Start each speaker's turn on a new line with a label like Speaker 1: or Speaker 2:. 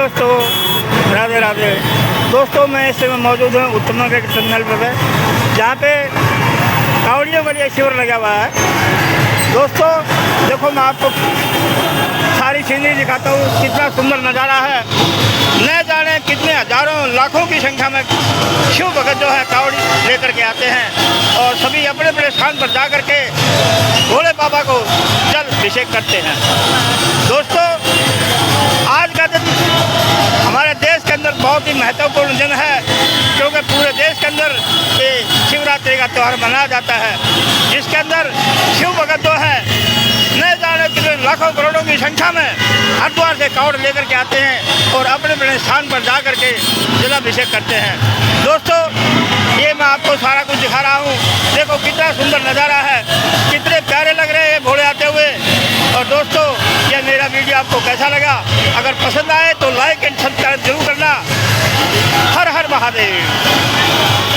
Speaker 1: दोस्तों, राधे राधे। दोस्तों, मैं इस समय मौजूद हूँ उत्तम नगर के टर्मिनल पर, जहाँ पे कावड़ियों के लिए शिविर लगा हुआ है। दोस्तों देखो, मैं आपको सारी सीनरी दिखाता हूँ, कितना सुंदर नज़ारा है। न जाने कितने हजारों लाखों की संख्या में शिव भगत जो है कावड़ी लेकर के आते हैं और सभी अपने अपने स्थान पर जा कर के भोले बाबा को जल अभिषेक करते हैं। दोस्तों, आज का दिन हमारे देश के अंदर बहुत ही महत्वपूर्ण दिन है, क्योंकि पूरे देश के अंदर ये शिवरात्रि का त्यौहार मनाया जाता है, जिसके अंदर शिव भगत जो है न जाने कितने लाखों करोड़ों की संख्या में हरिद्वार से कावड़ लेकर के आते हैं और अपने अपने स्थान पर जा कर के जलाभिषेक करते हैं। दोस्तों, ये मैं आपको सारा कुछ दिखा रहा हूँ। देखो कितना सुंदर नज़ारा है, कितने प्यारे लग रहे हैं भोले आते हुए। और दोस्तों, ये मेरा वीडियो आपको कैसा लगा? अगर पसंद आए तो लाइक एंड सब्सक्राइब जरूर करना। हर हर महादेव।